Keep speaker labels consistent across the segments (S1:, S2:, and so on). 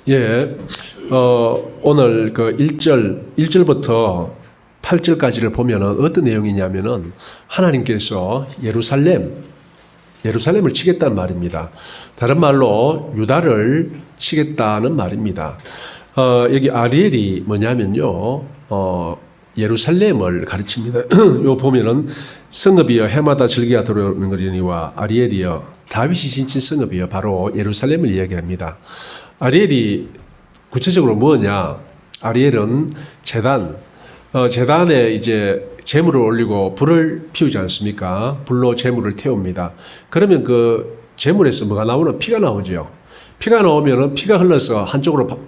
S1: 예, 오늘 그 1절부터 8절까지를 보면은 어떤 내용이냐면은 하나님께서 예루살렘을 치겠다는 말입니다. 다른 말로 유다를 치겠다는 말입니다. 여기 아리엘이 뭐냐면요, 예루살렘을 가르칩니다. 요 보면은 성읍이여 해마다 즐기가 들어오는 거리니와 아리엘이여 다윗이 진친 성읍이여 바로 예루살렘을 이야기합니다. 아리엘이 구체적으로 뭐냐? 아리엘은 제단에 이제 제물을 올리고 불을 피우지 않습니까? 불로 제물을 태웁니다. 그러면 그 제물에서 뭐가 나오는 피가 나오죠. 피가 나오면은 피가 흘러서 한쪽으로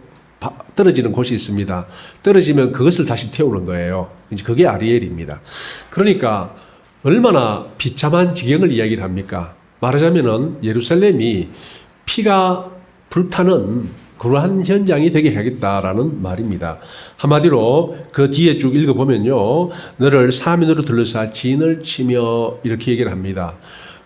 S1: 떨어지는 곳이 있습니다. 떨어지면 그것을 다시 태우는 거예요. 이제 그게 아리엘입니다. 그러니까 얼마나 비참한 지경을 이야기를 합니까? 말하자면은 예루살렘이 피가 불타는 그러한 현장이 되게 하겠다라는 말입니다. 한마디로 그 뒤에 쭉 읽어보면요. 너를 사면으로 둘러싸 진을 치며 이렇게 얘기를 합니다.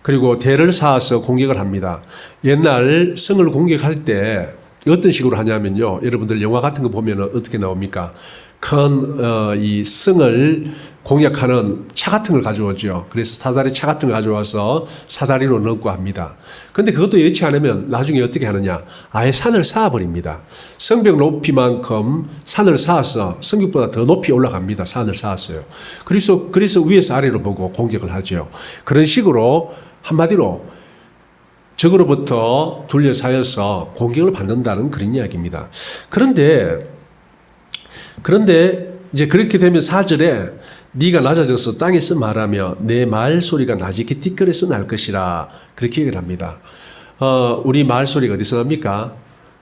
S1: 그리고 대를 쌓아서 공격을 합니다. 옛날 성을 공격할 때 어떤 식으로 하냐면요. 여러분들 영화 같은 거 보면 어떻게 나옵니까? 큰 이 성을 공략하는 차 같은 걸 가져오죠. 그래서 사다리 차 같은 걸 가져와서 사다리로 넣고 합니다. 그런데 그것도 여의치 않으면 나중에 어떻게 하느냐? 아예 산을 쌓아버립니다. 성벽 높이만큼 산을 쌓아서 성벽보다 더 높이 올라갑니다. 산을 쌓았어요. 그래서 위에서 아래로 보고 공격을 하죠. 그런 식으로 한마디로 적으로부터 둘러싸여서 공격을 받는다는 그런 이야기입니다. 그런데 이제 그렇게 되면 4절에 네가 낮아져서 땅에서 말하며 내 말소리가 나지게 티끌에서 날 것이라 그렇게 얘기를 합니다. 우리 말소리가 어디서 납니까?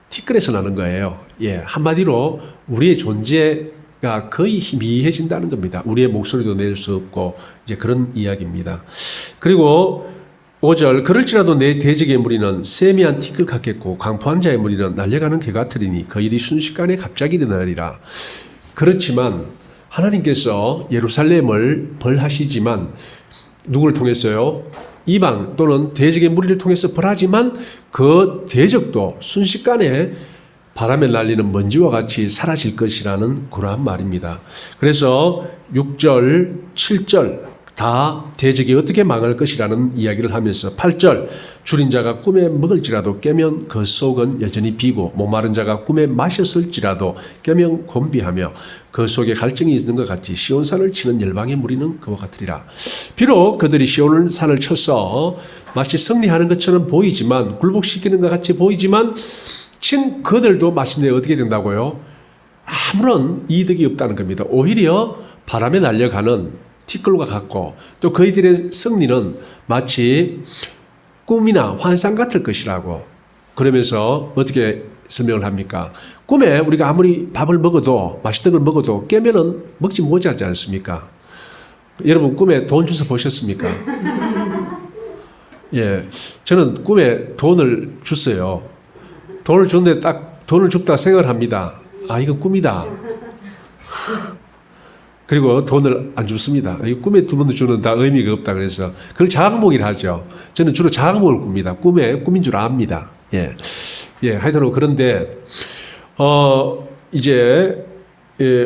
S1: 티끌에서 나는 거예요. 예, 한마디로 우리의 존재가 거의 희미해진다는 겁니다. 우리의 목소리도 낼 수 없고 이제 그런 이야기입니다. 그리고 5절 그럴지라도 내 대적의 무리는 세미한 티끌 같겠고 강포한 자의 무리는 날려가는 개 같으리니 그 일이 순식간에 갑자기 일어나리라. 그렇지만 하나님께서 예루살렘을 벌하시지만 누구를 통해서요? 이방 또는 대적의 무리를 통해서 벌하지만 그 대적도 순식간에 바람에 날리는 먼지와 같이 사라질 것이라는 그러한 말입니다. 그래서 6절, 7절 다 대적이 어떻게 망할 것이라는 이야기를 하면서 8절 줄인 자가 꿈에 먹을지라도 깨면 그 속은 여전히 비고 목마른 자가 꿈에 마셨을지라도 깨면 곤비하며 그 속에 갈증이 있는 것 같이 시온산을 치는 열방의 무리는 그와 같으리라. 비록 그들이 시온산을 쳐서 마치 승리하는 것처럼 보이지만 굴복시키는 것 같이 보이지만 친 그들도 마침내 어떻게 된다고요? 아무런 이득이 없다는 겁니다. 오히려 바람에 날려가는 티끌과 같고 또 그들의 승리는 마치 꿈이나 환상 같을 것이라고 그러면서 어떻게 설명을 합니까? 꿈에 우리가 아무리 밥을 먹어도 맛있는 걸 먹어도 깨면은 먹지 못하지 않습니까? 여러분 꿈에 돈 주워 보셨습니까? 예, 저는 꿈에 돈을 줬어요. 돈을 줬는데 딱 돈을 줍다 생각을 합니다. 아, 이건 꿈이다. 그리고 돈을 안 줍습니다. 꿈에 두 번도 주는 다 의미가 없다 그래서 그걸 자각몽이라 하죠. 저는 주로 자각몽을 꿉니다. 꿈인 줄 압니다. 예, 하여튼 그런데 이제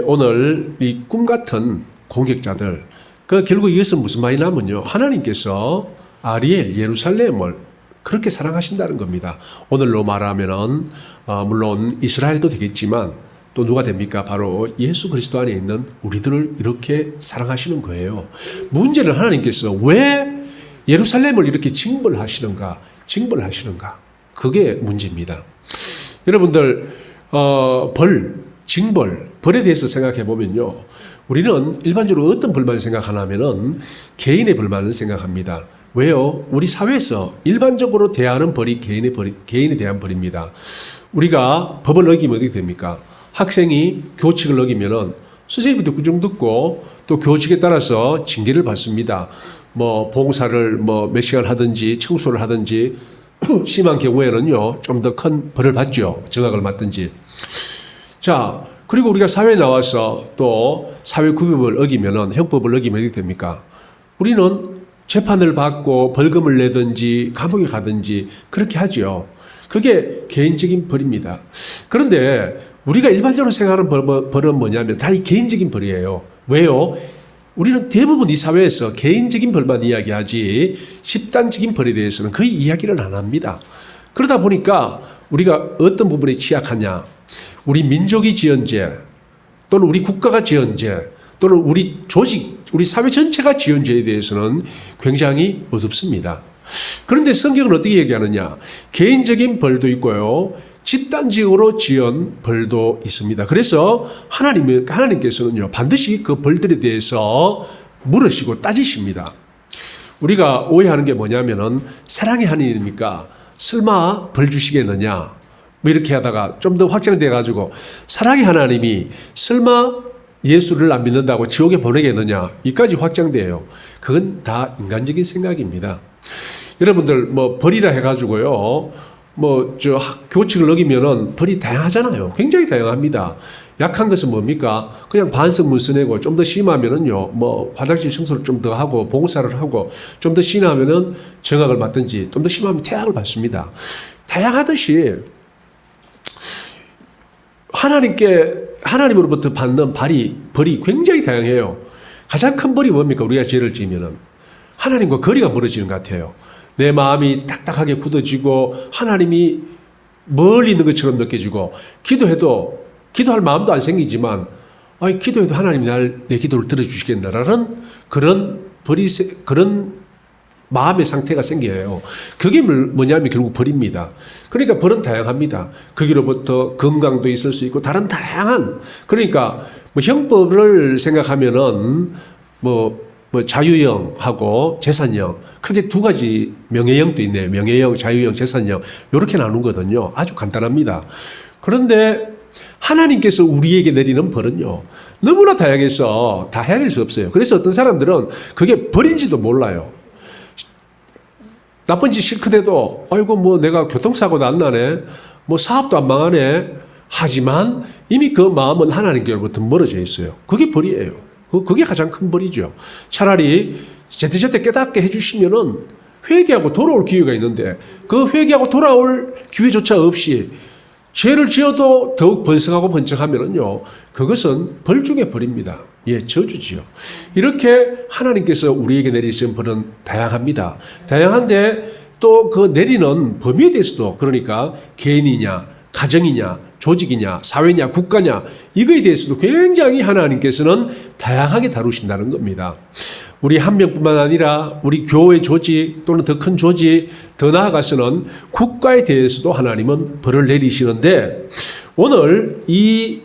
S1: 오늘 이 꿈 같은 공격자들 결국 이것은 무슨 말이냐면요. 하나님께서 아리엘 예루살렘을 그렇게 사랑하신다는 겁니다. 오늘로 말하면은 물론 이스라엘도 되겠지만. 또 누가 됩니까? 바로 예수 그리스도 안에 있는 우리들을 이렇게 사랑하시는 거예요. 문제는 하나님께서 왜 예루살렘을 이렇게 징벌하시는가? 그게 문제입니다. 여러분들 벌에 대해서 생각해 보면요. 우리는 일반적으로 어떤 벌만을 생각하냐면은 개인의 벌만을 생각합니다. 왜요? 우리 사회에서 일반적으로 대하는 벌이 개인에 대한 벌입니다. 우리가 법을 어기면 어떻게 됩니까? 학생이 교칙을 어기면은 선생님한테 구정 듣고 또 교칙에 따라서 징계를 받습니다. 뭐 봉사를 몇 시간 하든지 청소를 하든지 심한 경우에는요 좀 더 큰 벌을 받죠. 정학을 맡든지. 자 그리고 우리가 사회에 나와서 또 사회 구법을 어기면은 형법을 어기면 어떻게 됩니까? 우리는 재판을 받고 벌금을 내든지 감옥에 가든지 그렇게 하죠. 그게 개인적인 벌입니다. 그런데 우리가 일반적으로 생각하는 벌은 뭐냐면 다 이 개인적인 벌이에요. 왜요? 우리는 대부분 이 사회에서 개인적인 벌만 이야기하지 집단적인 벌에 대해서는 거의 이야기를 안 합니다. 그러다 보니까 우리가 어떤 부분에 취약하냐, 우리 민족이 지은 죄 또는 우리 국가가 지은 죄 또는 우리 조직, 우리 사회 전체가 지은 죄에 대해서는 굉장히 어둡습니다. 그런데 성경은 어떻게 얘기하느냐, 개인적인 벌도 있고요, 집단적으로 지은 벌도 있습니다. 그래서 하나님께서는요, 반드시 그 벌들에 대해서 물으시고 따지십니다. 우리가 오해하는 게 뭐냐면은 사랑의 하나님입니까? 설마 벌 주시겠느냐? 뭐 이렇게 하다가 좀 더 확장돼 가지고 사랑의 하나님이 설마 예수를 안 믿는다고 지옥에 보내겠느냐? 이까지 확장돼요. 그건 다 인간적인 생각입니다. 여러분들 뭐 벌이라 해가지고요, 뭐 저 교칙을 어기면은 벌이 다양하잖아요. 굉장히 다양합니다. 약한 것은 뭡니까? 그냥 반성 문서 내고 좀 더 심하면은요, 뭐 화장실 청소를 좀 더 하고 봉사를 하고 좀 더 심하면은 정학을 맡든지 좀 더 심하면 퇴학을 받습니다. 다양하듯이 하나님으로부터 받는 벌이 굉장히 다양해요. 가장 큰 벌이 뭡니까? 우리가 죄를 지으면은 하나님과 거리가 멀어지는 것 같아요. 내 마음이 딱딱하게 굳어지고 하나님이 멀리 있는 것처럼 느껴지고 기도할 마음도 안 생기지만 기도해도 하나님이 내 기도를 들어주시겠나라는 그런 마음의 상태가 생겨요. 그게 뭐냐면 결국 벌입니다. 그러니까 벌은 다양합니다. 거기로부터 건강도 있을 수 있고 다른 다양한, 그러니까 뭐 형법을 생각하면은 뭐 자유형하고 재산형, 크게 두 가지 명예형도 있네요. 명예형, 자유형, 재산형 이렇게 나누거든요. 아주 간단합니다. 그런데 하나님께서 우리에게 내리는 벌은요, 너무나 다양해서 다 헤아릴 수 없어요. 그래서 어떤 사람들은 그게 벌인지도 몰라요. 나쁜 짓 실컷해도 아이고 뭐 내가 교통사고도 안 나네, 뭐 사업도 안 망하네 하지만 이미 그 마음은 하나님께로부터 멀어져 있어요. 그게 벌이에요. 그게 가장 큰 벌이죠. 차라리 제때제때 깨닫게 해주시면은 회개하고 돌아올 기회가 있는데 그 회개하고 돌아올 기회조차 없이 죄를 지어도 더욱 번성하고 번쩍하면은요, 그것은 벌 중에 벌입니다. 예, 저주지요. 이렇게 하나님께서 우리에게 내리신 벌은 다양합니다. 다양한데 또 그 내리는 범위에 대해서도, 그러니까 개인이냐, 가정이냐, 조직이냐, 사회냐, 국가냐, 이거에 대해서도 굉장히 하나님께서는 다양하게 다루신다는 겁니다. 우리 한 명뿐만 아니라 우리 교회 조직 또는 더 큰 조직, 더 나아가서는 국가에 대해서도 하나님은 벌을 내리시는데, 오늘 이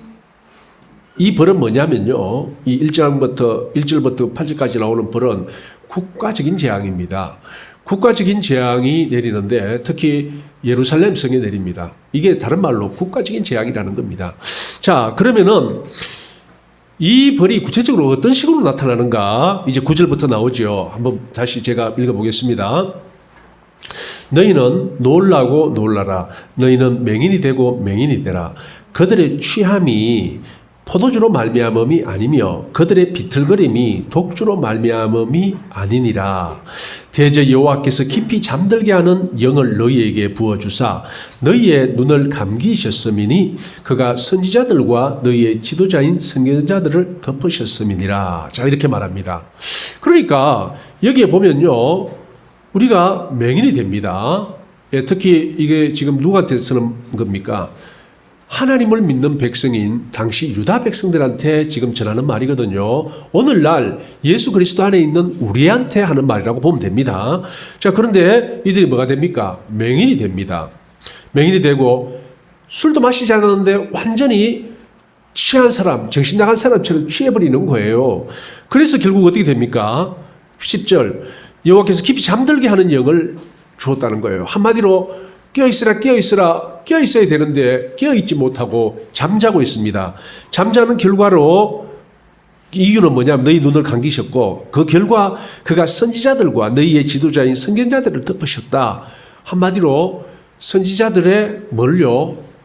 S1: 벌은 뭐냐면요, 이 1절부터 8절까지 나오는 벌은 국가적인 재앙입니다. 국가적인 재앙이 내리는데 특히 예루살렘 성에 내립니다. 이게 다른 말로 국가적인 재앙이라는 겁니다. 자, 그러면은 이 벌이 구체적으로 어떤 식으로 나타나는가, 이제 9절부터 나오죠. 한번 다시 제가 읽어보겠습니다. 너희는 놀라고 놀라라. 너희는 맹인이 되고 맹인이 되라. 그들의 취함이 포도주로 말미암음이 아니며 그들의 비틀거림이 독주로 말미암음이 아니니라. 대저 여호와께서 깊이 잠들게 하는 영을 너희에게 부어주사 너희의 눈을 감기셨음이니 그가 선지자들과 너희의 지도자인 선견자들을 덮으셨음이니라. 자, 이렇게 말합니다. 그러니까 여기에 보면요, 우리가 맹인이 됩니다. 예, 특히 이게 지금 누구한테 쓰는 겁니까? 하나님을 믿는 백성인 당시 유다 백성들한테 지금 전하는 말이거든요. 오늘날 예수 그리스도 안에 있는 우리한테 하는 말이라고 보면 됩니다. 자, 그런데 이들이 뭐가 됩니까? 맹인이 됩니다. 맹인이 되고 술도 마시지 않았는데 완전히 취한 사람, 정신 나간 사람처럼 취해버리는 거예요. 그래서 결국 어떻게 됩니까? 10절, 여호와께서 깊이 잠들게 하는 영을 주었다는 거예요. 한마디로 깨어있어야 되는데 깨어있지 못하고 잠자고 있습니다. 잠자는 결과로 이유는 뭐냐면 너희 눈을 감기셨고 그 결과 그가 선지자들과 너희의 지도자인 선견자들을 덮으셨다. 한마디로 선지자들의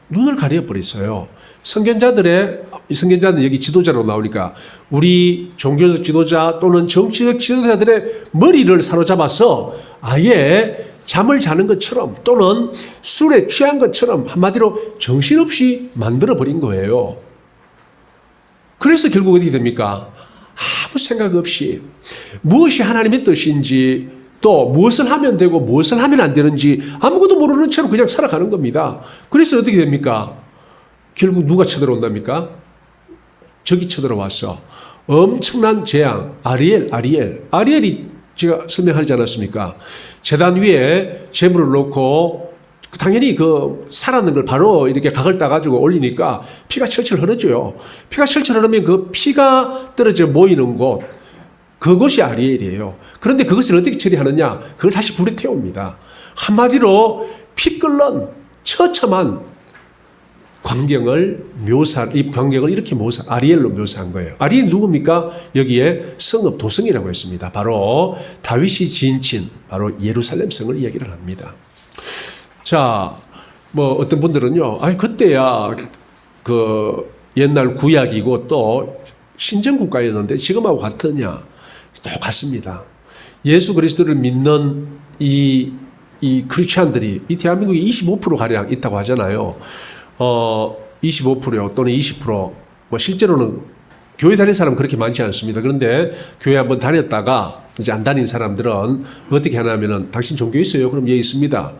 S1: 눈을 가려버렸어요. 선견자는 여기 지도자로 나오니까 우리 종교적 지도자 또는 정치적 지도자들의 머리를 사로잡아서 아예 잠을 자는 것처럼 또는 술에 취한 것처럼 한마디로 정신없이 만들어버린 거예요. 그래서 결국 어떻게 됩니까? 아무 생각 없이 무엇이 하나님의 뜻인지 또 무엇을 하면 되고 무엇을 하면 안 되는지 아무것도 모르는 채로 그냥 살아가는 겁니다. 그래서 어떻게 됩니까? 결국 누가 쳐들어온답니까? 적이 쳐들어와서 엄청난 재앙, 아리엘이 제가 설명하지 않았습니까? 재단 위에 재물을 놓고 당연히 그 살았는 걸 바로 이렇게 각을 따가지고 올리니까 피가 철철 흐르죠. 피가 철철 흐르면 그 피가 떨어져 모이는 곳, 그것이 아리엘이에요. 그런데 그것을 어떻게 처리하느냐? 그걸 다시 불에 태웁니다. 한마디로 피 끓는 처참한 이 광경을 이렇게 아리엘로 묘사한 거예요. 아리엘 누굽니까? 여기에 성읍 도성이라고 했습니다. 바로 다윗이 지은 바로 예루살렘 성을 이야기를 합니다. 자, 뭐 어떤 분들은요, 그때야 그 옛날 구약이고 또 신정국가였는데 지금하고 같으냐? 똑같습니다. 예수 그리스도를 믿는 이 크리스찬들이 이 대한민국에 25%가량 있다고 하잖아요. 25% 또는 20%, 뭐 실제로는 교회 다니는 사람은 그렇게 많지 않습니다. 그런데 교회 한번 다녔다가 이제 안 다닌 사람들은 어떻게 하냐면은 당신 종교 있어요? 그럼 예, 있습니다.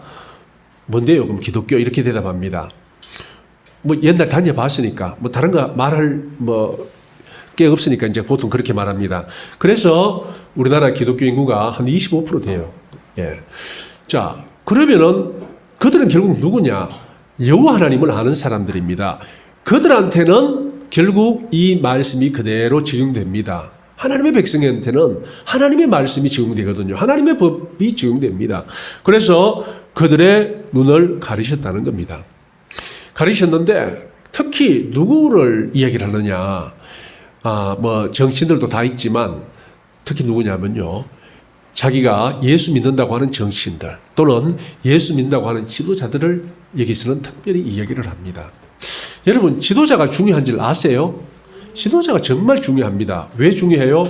S1: 뭔데요? 그럼 기독교 이렇게 대답합니다. 뭐 옛날 다녀봤으니까 뭐 다른 거 말할 게 없으니까 이제 보통 그렇게 말합니다. 그래서 우리나라 기독교 인구가 한 25% 돼요. 예. 자, 그러면은 그들은 결국 누구냐? 여호와 하나님을 아는 사람들입니다. 그들한테는 결국 이 말씀이 그대로 적용됩니다. 하나님의 백성한테는 하나님의 말씀이 적용되거든요. 하나님의 법이 적용됩니다. 그래서 그들의 눈을 가리셨다는 겁니다. 가리셨는데 특히 누구를 이야기를 하느냐? 뭐 정치인들도 다 있지만 특히 누구냐면요. 자기가 예수 믿는다고 하는 정치인들 또는 예수 믿는다고 하는 지도자들을 여기서는 특별히 이야기를 합니다. 여러분, 지도자가 중요한 줄 아세요? 지도자가 정말 중요합니다. 왜 중요해요?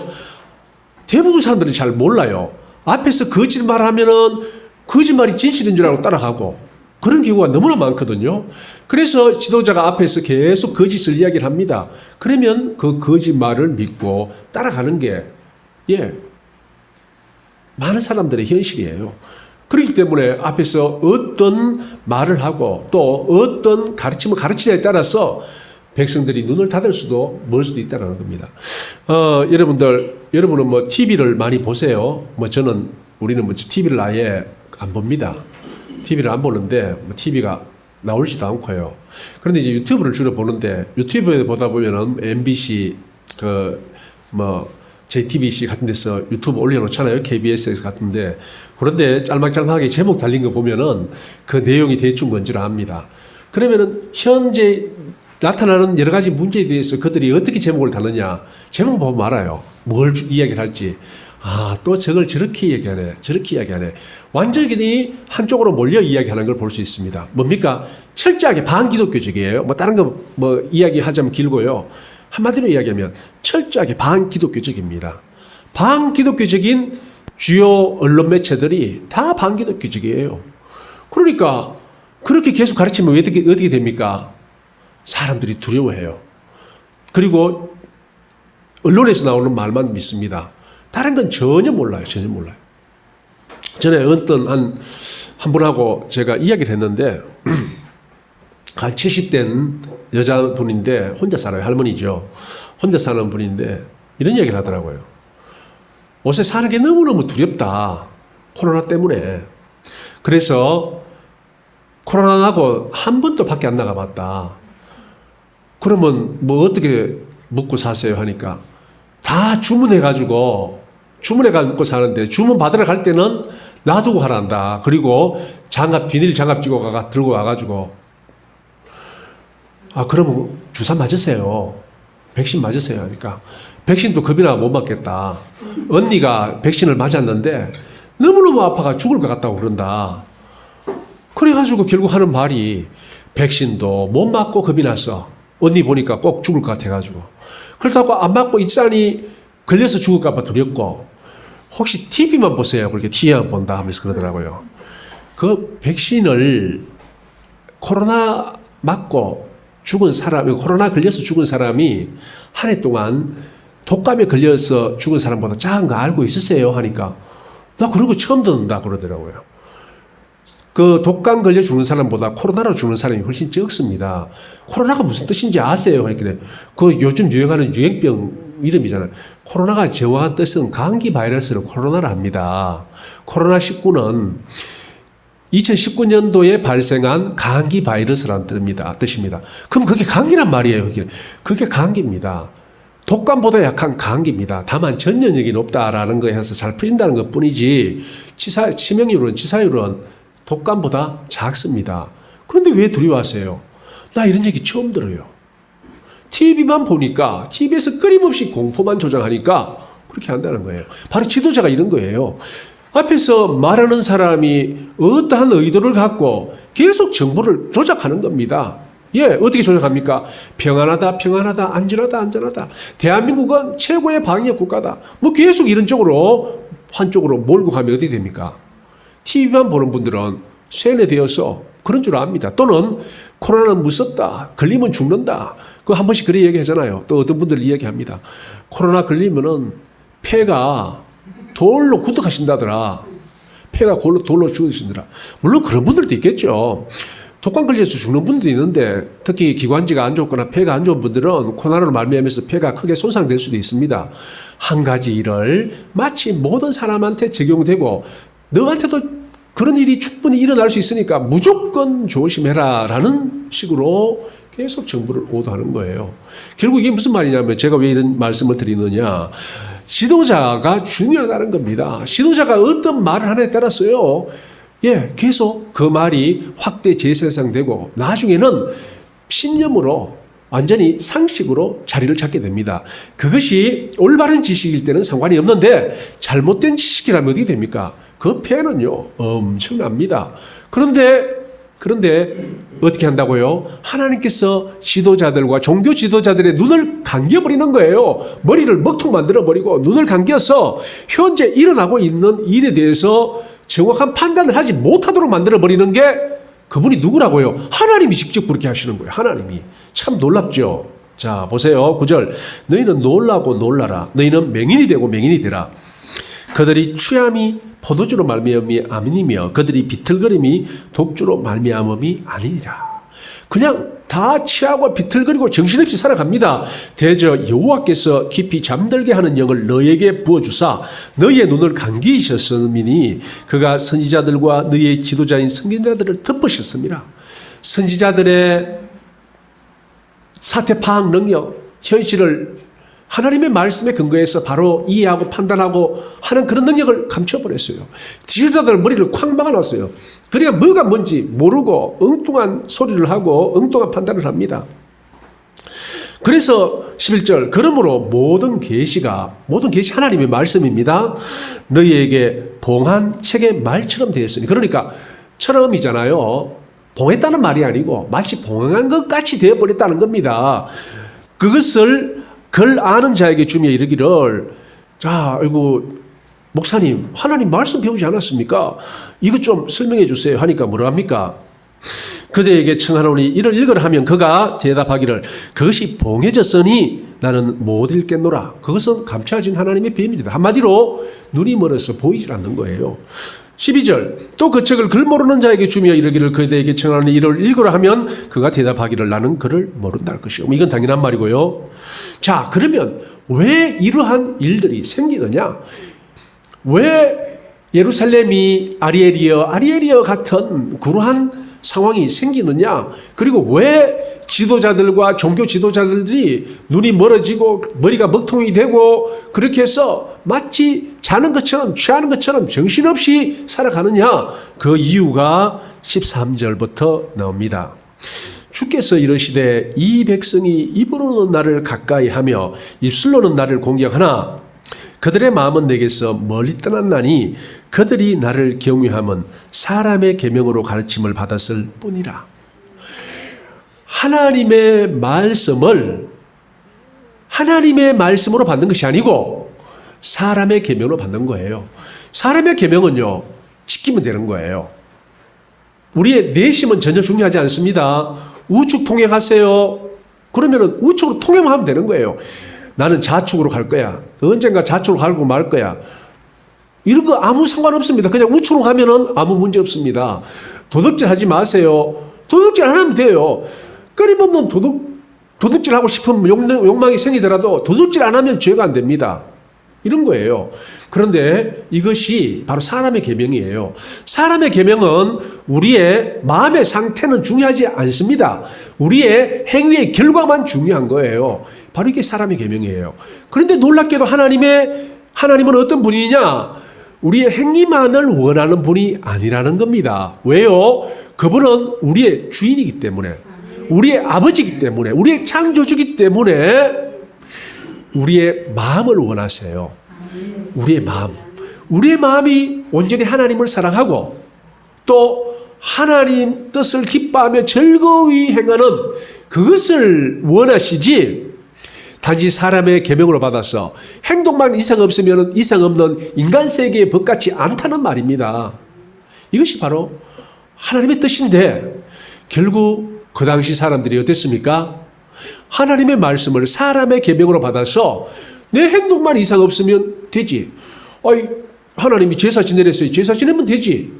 S1: 대부분 사람들은 잘 몰라요. 앞에서 거짓말하면은 거짓말이 진실인 줄 알고 따라가고 그런 경우가 너무나 많거든요. 그래서 지도자가 앞에서 계속 거짓을 이야기를 합니다. 그러면 그 거짓말을 믿고 따라가는 게 많은 사람들의 현실이에요. 그렇기 때문에 앞에서 어떤 말을 하고 또 어떤 가르침을 가르치냐에 따라서 백성들이 눈을 닫을 수도 멀 수도 있다는 겁니다. 여러분은 뭐 TV를 많이 보세요. 우리는 뭐 TV를 아예 안 봅니다. TV를 안 보는데 TV가 나오지도 않고요. 그런데 이제 유튜브를 주로 보는데 유튜브에 보다 보면은 MBC JTBC 같은 데서 유튜브 올려놓잖아요. KBS 같은데. 그런데 짤막짤막하게 제목 달린 거 보면은 그 내용이 대충 뭔지를 압니다. 그러면은 현재 나타나는 여러 가지 문제에 대해서 그들이 어떻게 제목을 다느냐. 제목 보면 알아요. 뭘 이야기를 할지. 또 저걸 저렇게 이야기하네. 저렇게 이야기하네. 완전히 한쪽으로 몰려 이야기하는 걸 볼 수 있습니다. 뭡니까? 철저하게 반기독교적이에요. 다른 거 이야기하자면 길고요. 한마디로 이야기하면 철저하게 반기독교적입니다. 반기독교적인 주요 언론 매체들이 다 반기독교적이에요. 그러니까 그렇게 계속 가르치면 어떻게 됩니까? 사람들이 두려워해요. 그리고 언론에서 나오는 말만 믿습니다. 다른 건 전혀 몰라요. 전에 어떤 한 분하고 제가 이야기를 했는데 한 70된 여자분인데 혼자 살아요. 할머니죠. 혼자 사는 분인데 이런 이야기를 하더라고요. 요새 사는 게 너무너무 두렵다. 코로나 때문에. 그래서 코로나 나고 한 번도 밖에 안 나가봤다. 그러면 뭐 어떻게 먹고 사세요 하니까 다 주문해가지고 먹고 사는데 주문 받으러 갈 때는 놔두고 가란다. 그리고 비닐 장갑 들고 와가지고 그러면 주사 맞으세요. 백신 맞으세요 하니까 백신도 겁이나 못 맞겠다. 언니가 백신을 맞았는데 너무너무 아파가 죽을 것 같다고 그런다. 그래가지고 결국 하는 말이 백신도 못 맞고 겁이 났어. 언니 보니까 꼭 죽을 것 같아가지고. 그렇다고 안 맞고 있자니 걸려서 죽을까 봐 두렵고, 혹시 TV만 보세요. 그렇게 TV만 본다 하면서 그러더라고요. 그 백신을 코로나 맞고 죽은 사람, 코로나 걸려서 죽은 사람이 한 해 동안 독감에 걸려서 죽은 사람보다 작은 거 알고 있으세요? 하니까 나 그런 거 처음 듣는다 그러더라고요. 그 독감 걸려 죽는 사람보다 코로나로 죽는 사람이 훨씬 적습니다. 코로나가 무슨 뜻인지 아세요? 그랬더니 그 요즘 유행하는 유행병 이름이잖아요. 코로나가 정확한 뜻은 감기 바이러스를 코로나를 합니다. 코로나19는 2019년도에 발생한 감기 바이러스라는 뜻입니다. 그럼 그게 감기란 말이에요. 그게 감기입니다. 독감보다 약한 감기입니다. 다만 전염력이 높다라는 거에 해서 잘 퍼진다는 것 뿐이지 치명률은 치사율은 독감보다 작습니다. 그런데 왜 두려워하세요? 나 이런 얘기 처음 들어요. TV만 보니까 TV에서 끊임없이 공포만 조장하니까 그렇게 한다는 거예요. 바로 지도자가 이런 거예요. 앞에서 말하는 사람이 어떠한 의도를 갖고 계속 정보를 조작하는 겁니다. 예, 어떻게 조작합니까? 평안하다, 평안하다, 안전하다, 안전하다. 대한민국은 최고의 방역 국가다. 뭐 계속 이런 쪽으로 한쪽으로 몰고 가면 어떻게 됩니까? TV만 보는 분들은 세뇌되어서 그런 줄 압니다. 또는 코로나는 무섭다. 걸리면 죽는다. 그거 한 번씩 그렇게 얘기하잖아요. 또 어떤 분들 이야기합니다. 코로나 걸리면은 폐가 돌로 구덕하신다더라. 폐가 돌로 죽으신다더라. 물론 그런 분들도 있겠죠. 독감 걸려서 죽는 분들도 있는데 특히 기관지가 안 좋거나 폐가 안 좋은 분들은 코로나로 말미암아서 폐가 크게 손상될 수도 있습니다. 한 가지 일을 마치 모든 사람한테 적용되고 너한테도 그런 일이 충분히 일어날 수 있으니까 무조건 조심해라 라는 식으로 계속 정부를 오도하는 거예요. 결국 이게 무슨 말이냐면 제가 왜 이런 말씀을 드리느냐. 지도자가 중요하다는 겁니다. 지도자가 어떤 말을 하느냐에 따라서요. 예, 계속 그 말이 확대 재생산되고 나중에는 신념으로 완전히 상식으로 자리를 찾게 됩니다. 그것이 올바른 지식일 때는 상관이 없는데 잘못된 지식이라면 어떻게 됩니까? 그 폐해는요 엄청납니다. 그런데 어떻게 한다고요? 하나님께서 지도자들과 종교 지도자들의 눈을 감겨버리는 거예요. 머리를 먹통 만들어버리고 눈을 감겨서 현재 일어나고 있는 일에 대해서 정확한 판단을 하지 못하도록 만들어버리는 게 그분이 누구라고요? 하나님이 직접 그렇게 하시는 거예요. 하나님이. 참 놀랍죠? 자, 보세요. 9절. 너희는 놀라고 놀라라. 너희는 맹인이 되고 맹인이 되라. 그들이 취함이 포도주로 말미암이 아니며 그들이 비틀거림이 독주로 말미암음이 아니니라. 그냥 다 취하고 비틀거리고 정신없이 살아갑니다. 대저 여호와께서 깊이 잠들게 하는 영을 너에게 부어주사 너희의 눈을 감기셨으니 그가 선지자들과 너희의 지도자인 선견자들을 덮으셨습니다. 선지자들의 사태 파악 능력, 현실을 하나님의 말씀에 근거해서 바로 이해하고 판단하고 하는 그런 능력을 감춰버렸어요. 지도자들 머리를 쾅 막아놨어요. 그러니까 뭐가 뭔지 모르고 엉뚱한 소리를 하고 엉뚱한 판단을 합니다. 그래서 11절 그러므로 모든 계시 하나님의 말씀입니다. 너희에게 봉한 책의 말처럼 되었으니 그러니까 처럼이잖아요. 봉했다는 말이 아니고 마치 봉한 것 같이 되어버렸다는 겁니다. 그것을 글 아는 자에게 주며 이르기를 자, 아이고 목사님 하나님 말씀 배우지 않았습니까? 이것 좀 설명해 주세요 하니까 뭐라 합니까? 그대에게 청하노니 이를 읽으라 하면 그가 대답하기를 그것이 봉해졌으니 나는 못 읽겠노라. 그것은 감춰진 하나님의 비밀이다. 한마디로 눈이 멀어서 보이질 않는 거예요. 12절 또 그 책을 글 모르는 자에게 주며 이르기를 그대에게 청하노니 이를 읽으라 하면 그가 대답하기를 나는 글을 모른다 할 것이요. 이건 당연한 말이고요. 자, 그러면 왜 이러한 일들이 생기느냐? 왜 예루살렘이 아리엘이어 같은 그러한 상황이 생기느냐? 그리고 왜 지도자들과 종교 지도자들이 눈이 멀어지고 머리가 먹통이 되고 그렇게 해서 마치 자는 것처럼 취하는 것처럼 정신없이 살아가느냐? 그 이유가 13절부터 나옵니다. 주께서 이르시되 이 백성이 입으로는 나를 가까이 하며 입술로는 나를 공경하나 그들의 마음은 내게서 멀리 떠났나니 그들이 나를 경외함은 사람의 계명으로 가르침을 받았을 뿐이라. 하나님의 말씀으로 받는 것이 아니고 사람의 계명으로 받는 거예요. 사람의 계명은요, 지키면 되는 거예요. 우리의 내심은 전혀 중요하지 않습니다. 우측 통행하세요. 그러면 우측으로 통행만 하면 되는 거예요. 나는 좌측으로 갈 거야. 언젠가 좌측으로 가고 말 거야. 이런 거 아무 상관없습니다. 그냥 우측으로 가면은 아무 문제 없습니다. 도둑질 하지 마세요. 도둑질 안 하면 돼요. 끊임없는 도둑질 하고 싶은 욕망이 생기더라도 도둑질 안 하면 죄가 안 됩니다. 이런 거예요. 그런데 이것이 바로 사람의 계명이에요. 사람의 계명은 우리의 마음의 상태는 중요하지 않습니다. 우리의 행위의 결과만 중요한 거예요. 바로 이게 사람의 계명이에요. 그런데 놀랍게도 하나님은 어떤 분이냐? 우리의 행위만을 원하는 분이 아니라는 겁니다. 왜요? 그분은 우리의 주인이기 때문에, 우리의 아버지이기 때문에, 우리의 창조주이기 때문에 우리의 마음을 원하세요. 우리의 마음. 우리의 마음이 온전히 하나님을 사랑하고 또 하나님 뜻을 기뻐하며 즐거이 행하는 그것을 원하시지, 단지 사람의 계명으로 받아서 행동만 이상 없으면 이상 없는 인간 세계의 법 같지 않다는 말입니다. 이것이 바로 하나님의 뜻인데, 결국 그 당시 사람들이 어땠습니까? 하나님의 말씀을 사람의 계명으로 받아서 내 행동만 이상 없으면 되지. 하나님이 제사 지내랬어요. 제사 지내면 되지.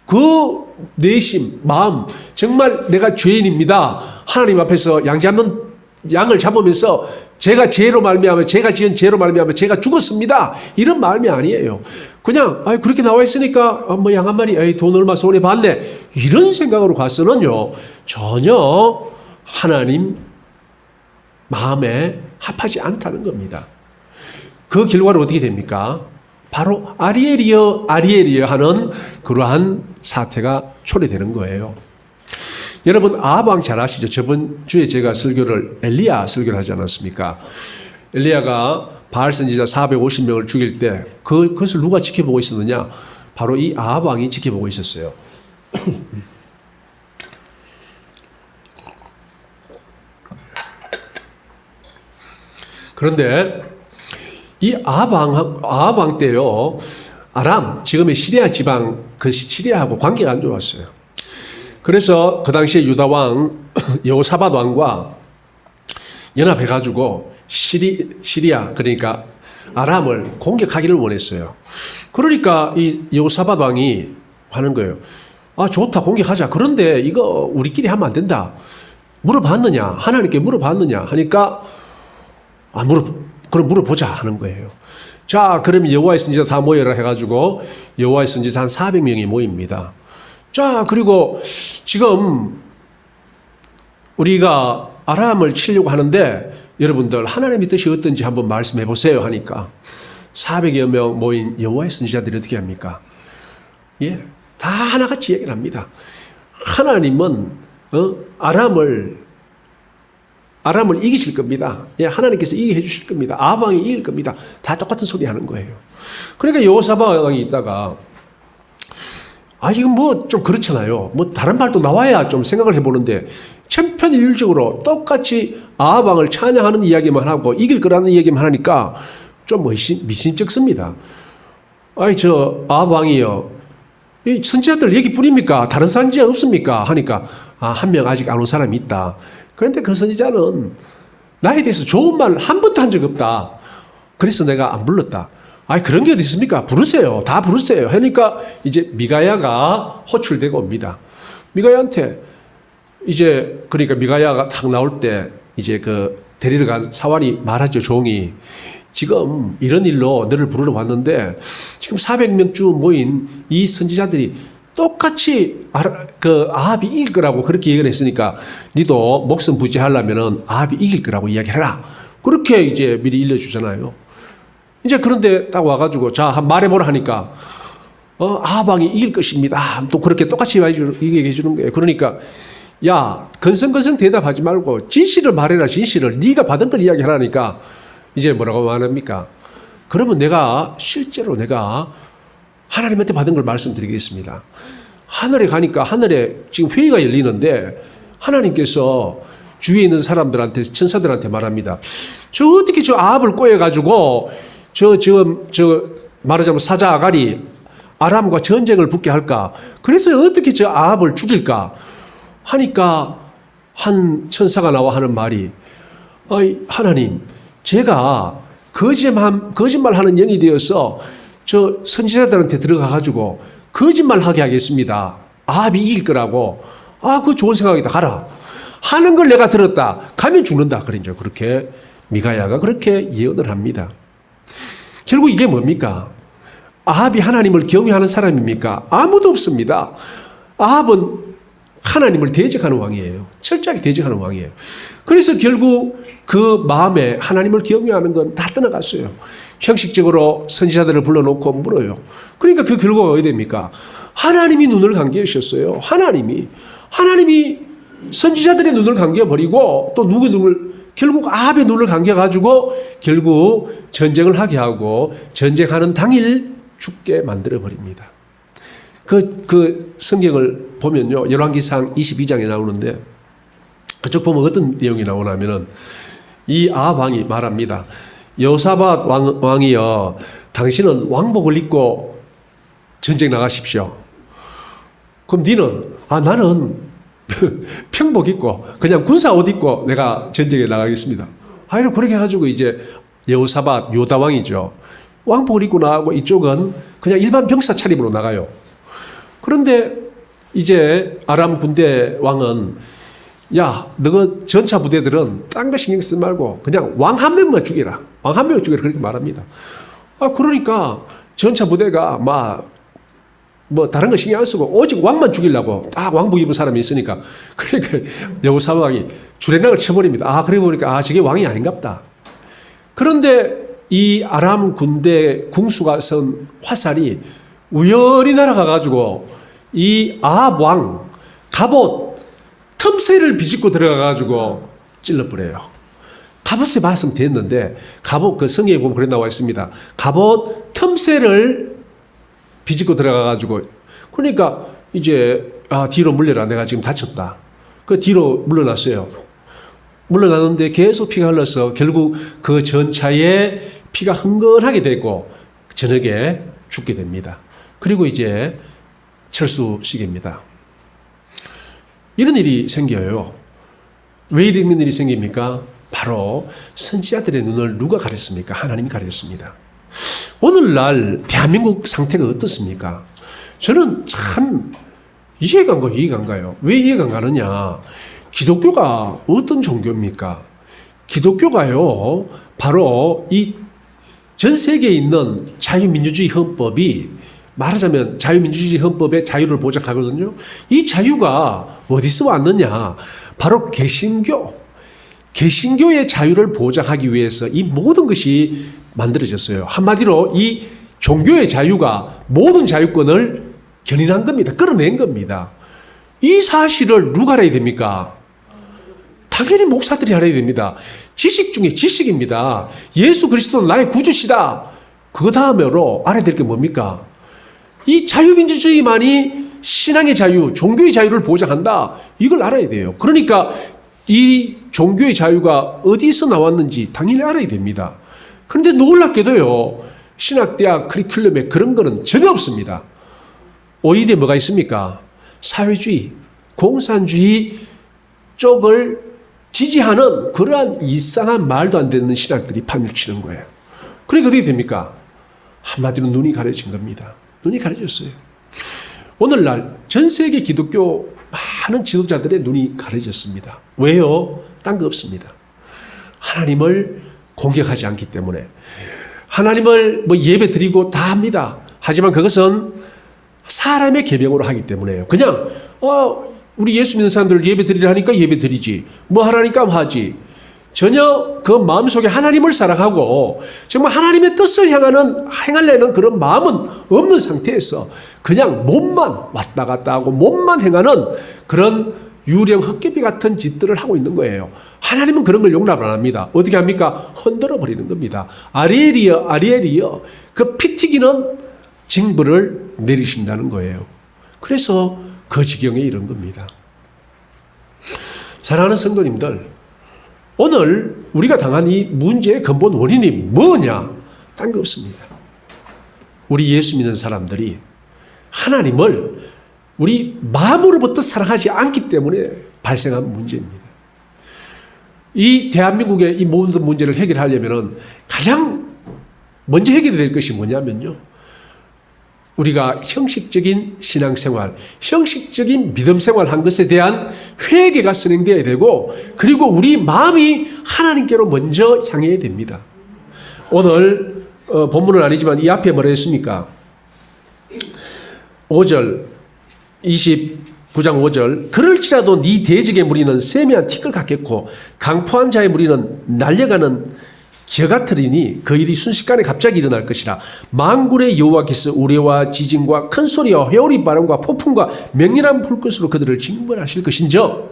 S1: 그 내심, 마음, 정말 내가 죄인입니다. 하나님 앞에서 양을 잡으면서 제가 죄로 말미암아, 제가 지은 죄로 말미암아 제가 죽었습니다. 이런 마음이 아니에요. 그냥 그렇게 나와 있으니까 양 한 마리 돈 얼마 손해 봤네. 이런 생각으로 가서는요, 전혀 하나님 마음에 합하지 않다는 겁니다. 그 결과로 어떻게 됩니까? 바로 아리엘이여 하는 그러한 사태가 초래되는 거예요. 여러분, 아합 왕 잘 아시죠? 저번 주에 제가 엘리야 설교를 하지 않았습니까? 엘리야가 바알 선지자 450명을 죽일 때 그것을 누가 지켜보고 있었느냐? 바로 이 아합 왕이 지켜보고 있었어요. 그런데 이 아합 왕 때요, 아람, 지금의 시리아 지방, 그 시리아하고 관계가 안 좋았어요. 그래서 그 당시에 유다 왕 여호사밧 왕과 연합해가지고 시리아, 그러니까 아람을 공격하기를 원했어요. 그러니까 이 여호사밧 왕이 하는 거예요. 좋다, 공격하자. 그런데 이거 우리끼리 하면 안 된다. 물어봤느냐? 하나님께 물어봤느냐? 하니까 그럼 물어보자 하는 거예요. 자, 그럼 여호와의 선지자 다 모여라 해가지고 여호와의 선지자 한 400명이 모입니다. 자, 그리고 지금 우리가 아람을 치려고 하는데 여러분들 하나님의 뜻이 어떤지 한번 말씀해 보세요 하니까 400여 명 모인 여호와의 선지자들이 어떻게 합니까? 다 하나같이 얘기를 합니다. 하나님은 아람을 이기실 겁니다. 하나님께서 이기게 해주실 겁니다. 아합 왕이 이길 겁니다. 다 똑같은 소리 하는 거예요. 그러니까 여호사밧 왕이 있다가 이건 뭐 좀 그렇잖아요. 뭐 다른 말도 나와야 좀 생각을 해보는데 천편일률적으로 똑같이 아합 왕을 찬양하는 이야기만 하고 이길 거라는 이야기만 하니까 좀 미심쩍습니다. 저 아합 왕이요, 이 선지자들 얘기뿐입니까? 다른 선지자 없습니까? 하니까 한 명 아직 안 온 사람이 있다. 그런데 그 선지자는 나에 대해서 좋은 말 한 번도 한 적 없다. 그래서 내가 안 불렀다. 그런 게 어디 있습니까? 부르세요. 다 부르세요. 하니까 이제 미가야가 호출되고 옵니다. 미가야한테 그러니까 미가야가 탁 나올 때 이제 데리러 간 사환이 말하죠. 종이, 지금 이런 일로 너를 부르러 왔는데 지금 400명쯤 모인 이 선지자들이 똑같이 아합이 이길 거라고 그렇게 얘기를 했으니까 니도 목숨 부지하려면은 아합이 이길 거라고 이야기해라. 그렇게 이제 미리 일러주잖아요. 이제 그런데 딱 와가지고 자, 말해보라 하니까 아합 왕이 이길 것입니다. 또 그렇게 똑같이 얘기해 주는 거예요. 그러니까 건성건성 대답하지 말고 진실을 말해라. 진실을. 네가 받은 걸 이야기하라니까 이제 뭐라고 말합니까? 그러면 실제로 내가 하나님한테 받은 걸 말씀드리겠습니다. 하늘에 가니까 하늘에 지금 회의가 열리는데 하나님께서 주위에 있는 사람들한테, 천사들한테 말합니다. 저 어떻게 저 아합을 꼬여가지고 말하자면 사자 아갈이 아람과 전쟁을 붙게 할까? 그래서 어떻게 저 아합을 죽일까? 하니까 한 천사가 나와 하는 말이, 하나님, 제가 거짓말하는 영이 되어서 저 선지자들한테 들어가가지고 거짓말하게 하겠습니다. 아합이 이길 거라고. 그거 좋은 생각이다. 가라. 하는 걸 내가 들었다. 가면 죽는다. 그러죠. 그렇게 미가야가 그렇게 예언을 합니다. 결국 이게 뭡니까? 아합이 하나님을 경외하는 사람입니까? 아무도 없습니다. 아합은 하나님을 대적하는 왕이에요. 철저하게 대적하는 왕이에요. 그래서 결국 그 마음에 하나님을 경외하는 건 다 떠나갔어요. 형식적으로 선지자들을 불러놓고 물어요. 그러니까 그 결과가 어떻게 됩니까? 하나님이 눈을 감겨주셨어요. 하나님이 선지자들의 눈을 감겨버리고 또 누구의 눈을, 결국 아합의 눈을 감겨가지고 결국 전쟁을 하게 하고 전쟁하는 당일 죽게 만들어버립니다. 그 성경을 보면요. 열왕기상 22장에 나오는데 그쪽 보면 어떤 내용이 나오냐면은 이 아합 왕이 말합니다. 여호사밧 왕이여, 당신은 왕복을 입고 전쟁 나가십시오. 그럼 니는 나는 평복 입고 그냥 군사 옷 입고 내가 전쟁에 나가겠습니다. 그렇게 해가지고 이제 여호사밧 요다 왕이죠. 왕복을 입고 나가고 이쪽은 그냥 일반 병사 차림으로 나가요. 그런데 이제 아람 군대 왕은 너 전차 부대들은 딴 거 신경 쓰지 말고 그냥 왕 한 명만 죽여라. 왕 한 명만 죽여라. 그렇게 말합니다. 그러니까 전차 부대가 뭐 다른 거 신경 안 쓰고 오직 왕만 죽이려고 딱 왕복 입은 사람이 있으니까 그러니까 여호사밧 왕이 주랭랑을 쳐버립니다. 그러고 보니까 저게 왕이 아닌갑다. 그런데 이 아람 군대 궁수가 선 화살이 우연히 날아가가지고 이 아합 왕 갑옷 틈새를 비집고 들어가가지고 찔러버려요. 갑옷에 맞으면 됐는데 갑옷 그 성경에 보면 그래 나와 있습니다. 갑옷 틈새를 비집고 들어가가지고 그러니까 이제 뒤로 물려라. 내가 지금 다쳤다. 그 뒤로 물러났어요. 물러났는데 계속 피가 흘러서 결국 그 전차에 피가 흥건하게 되고 저녁에 죽게 됩니다. 그리고 이제 철수식입니다. 이런 일이 생겨요. 왜 이런 일이 생깁니까? 바로 선지자들의 눈을 누가 가렸습니까? 하나님이 가렸습니다. 오늘날 대한민국 상태가 어떻습니까? 저는 참 이해가 안 가요. 왜 이해가 안 가느냐? 기독교가 어떤 종교입니까? 기독교가요, 바로 이 전 세계에 있는 자유민주주의 헌법이 말하자면 자유민주주의 헌법의 자유를 보장하거든요. 이 자유가 어디서 왔느냐? 바로 개신교의 자유를 보장하기 위해서 이 모든 것이 만들어졌어요. 한마디로 이 종교의 자유가 모든 자유권을 견인한 겁니다. 끌어낸 겁니다. 이 사실을 누가 알아야 됩니까? 당연히 목사들이 알아야 됩니다. 지식 중에 지식입니다. 예수 그리스도는 나의 구주시다. 그 다음으로 알아야 될 게 뭡니까? 이 자유민주주의만이 신앙의 자유, 종교의 자유를 보장한다. 이걸 알아야 돼요. 그러니까 이 종교의 자유가 어디서 나왔는지 당연히 알아야 됩니다. 그런데 놀랍게도요, 신학대학 커리큘럼에 그런 거는 전혀 없습니다. 오히려 뭐가 있습니까? 사회주의, 공산주의 쪽을 지지하는 그러한 이상한 말도 안 되는 신학들이 판을 치는 거예요. 그러니까 어떻게 됩니까? 한마디로 눈이 가려진 겁니다. 눈이 가려졌어요. 오늘날 전 세계 기독교 많은 지도자들의 눈이 가려졌습니다. 왜요? 딴 거 없습니다. 하나님을 공격하지 않기 때문에. 하나님을 예배 드리고 다 합니다. 하지만 그것은 사람의 계명으로 하기 때문에요. 그냥 우리 예수 믿는 사람들 예배 드리려 하니까 예배 드리지. 뭐 하라니까 하지. 전혀 그 마음속에 하나님을 사랑하고 정말 하나님의 뜻을 행하려는 그런 마음은 없는 상태에서 그냥 몸만 왔다 갔다 하고 몸만 행하는 그런 유령 헛개비 같은 짓들을 하고 있는 거예요. 하나님은 그런 걸 용납 안 합니다. 어떻게 합니까? 흔들어 버리는 겁니다. 아리엘이여 그 피 튀기는 징벌을 내리신다는 거예요. 그래서 그 지경에 이른 겁니다. 사랑하는 성도님들, 오늘 우리가 당한 이 문제의 근본 원인이 뭐냐? 딴 거 없습니다. 우리 예수 믿는 사람들이 하나님을 우리 마음으로부터 사랑하지 않기 때문에 발생한 문제입니다. 이 대한민국의 이 모든 문제를 해결하려면 가장 먼저 해결이 될 것이 뭐냐면요, 우리가 형식적인 신앙생활, 형식적인 믿음생활 한 것에 대한 회개가 진행되어야 되고, 그리고 우리 마음이 하나님께로 먼저 향해야 됩니다. 오늘 본문은 아니지만 이 앞에 뭐라 했습니까? 5절 29장 5절 그럴지라도 네 대적의 무리는 세미한 티끌 같겠고 강포한 자의 무리는 날려가는 겨 같으리니 그 일이 순식간에 갑자기 일어날 것이라. 만군의 여호와께서 우레와 지진과 큰 소리와 회오리 바람과 폭풍과 맹렬한 불꽃으로 그들을 징벌하실 것인저.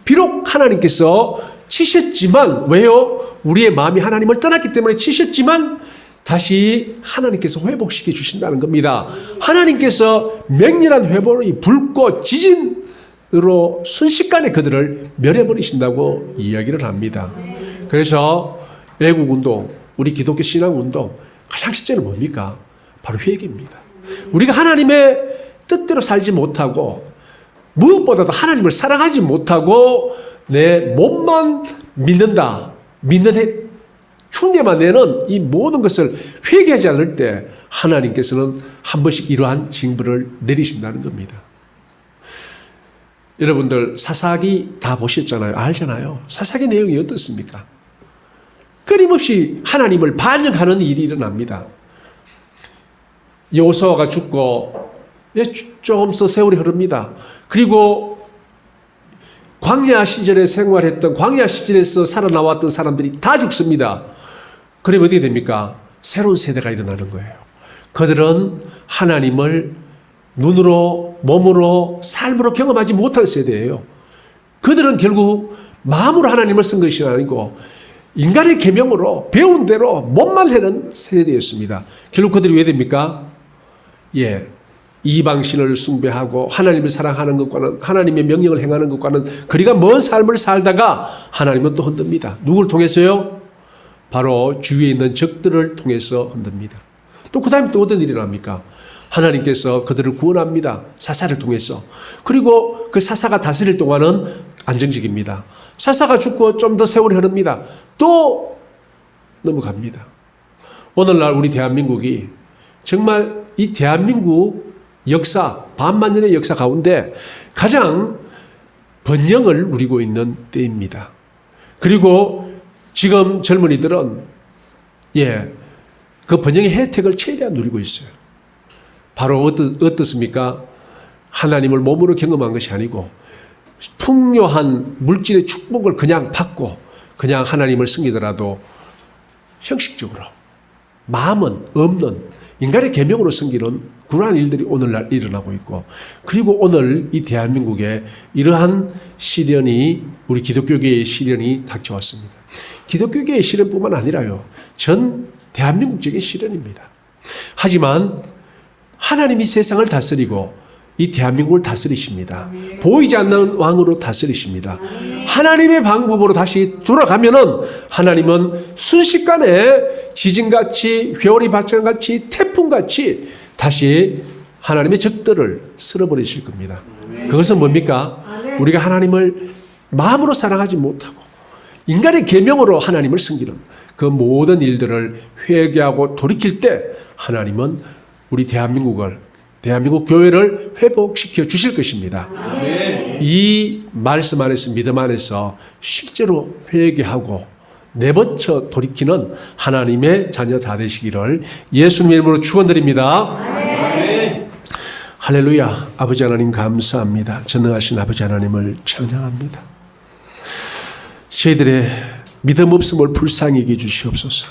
S1: 비록 하나님께서 치셨지만, 왜요? 우리의 마음이 하나님을 떠났기 때문에 치셨지만 다시 하나님께서 회복시켜 주신다는 겁니다. 하나님께서 맹렬한 회복의 불꽃, 지진으로 순식간에 그들을 멸해버리신다고 이야기를 합니다. 그래서 애국운동, 우리 기독교 신앙운동 가장 실제는 뭡니까? 바로 회개입니다. 우리가 하나님의 뜻대로 살지 못하고 무엇보다도 하나님을 사랑하지 못하고 내 몸만 믿는다, 믿는 흉내만 내는 이 모든 것을 회개하지 않을 때 하나님께서는 한 번씩 이러한 징벌을 내리신다는 겁니다. 여러분들 사사기 다 보셨잖아요. 알잖아요. 사사기 내용이 어떻습니까? 끊임없이 하나님을 반역하는 일이 일어납니다. 여호수아가 죽고 조금 더 세월이 흐릅니다. 그리고 광야 시절에 생활했던, 광야 시절에서 살아나왔던 사람들이 다 죽습니다. 그러면 어떻게 됩니까? 새로운 세대가 일어나는 거예요. 그들은 하나님을 눈으로, 몸으로, 삶으로 경험하지 못한 세대예요. 그들은 결국 마음으로 하나님을 쓴 것이 아니고 인간의 계명으로 배운 대로 몸만 해는 세대였습니다. 결국 그들이 왜 됩니까? 이방신을 숭배하고 하나님을 사랑하는 것과는, 하나님의 명령을 행하는 것과는 그리가 먼 삶을 살다가 하나님은 또 흔듭니다. 누구를 통해서요? 바로 주위에 있는 적들을 통해서 흔듭니다. 또 그 다음에 또 어떤 일이 일어납니까? 하나님께서 그들을 구원합니다. 사사를 통해서. 그리고 그 사사가 다스릴 동안은 안정적입니다. 사사가 죽고 좀 더 세월이 흐릅니다. 또 넘어갑니다. 오늘날 우리 대한민국이 정말 이 대한민국 역사, 반만년의 역사 가운데 가장 번영을 누리고 있는 때입니다. 그리고 지금 젊은이들은 그 번영의 혜택을 최대한 누리고 있어요. 바로 어떻습니까? 하나님을 몸으로 경험한 것이 아니고 풍요한 물질의 축복을 그냥 받고 그냥 하나님을 섬기더라도 형식적으로 마음은 없는 인간의 계명으로 섬기는 그러한 일들이 오늘날 일어나고 있고, 그리고 오늘 이 대한민국에 이러한 시련이, 우리 기독교계의 시련이 닥쳐왔습니다. 기독교계의 시련뿐만 아니라요, 전 대한민국적인 시련입니다. 하지만 하나님이 세상을 다스리고 이 대한민국을 다스리십니다. 보이지 않는 왕으로 다스리십니다. 하나님의 방법으로 다시 돌아가면은 하나님은 순식간에 지진같이, 회오리 바람같이, 태풍같이 다시 하나님의 적들을 쓸어버리실 겁니다. 그것은 뭡니까? 우리가 하나님을 마음으로 사랑하지 못하고 인간의 계명으로 하나님을 섬기는 그 모든 일들을 회개하고 돌이킬 때 하나님은 우리 대한민국 교회를 회복시켜 주실 것입니다. 이 말씀 안에서, 믿음 안에서 실제로 회개하고 내버쳐 돌이키는 하나님의 자녀 다 되시기를 예수님 이름으로 축원드립니다. 할렐루야. 아버지 하나님 감사합니다. 전능하신 아버지 하나님을 찬양합니다. 저희들의 믿음 없음을 불쌍히 여겨 주시옵소서.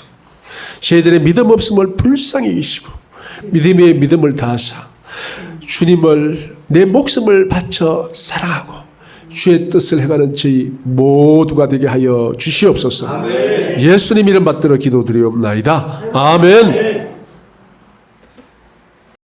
S1: 저희들의 믿음 없음을 불쌍히 여기시고 믿음의 믿음을 다하사 주님을 내 목숨을 바쳐 사랑하고 주의 뜻을 행하는 저희 모두가 되게 하여 주시옵소서. 아멘. 예수님 이름 받들어 기도드리옵나이다. 아멘.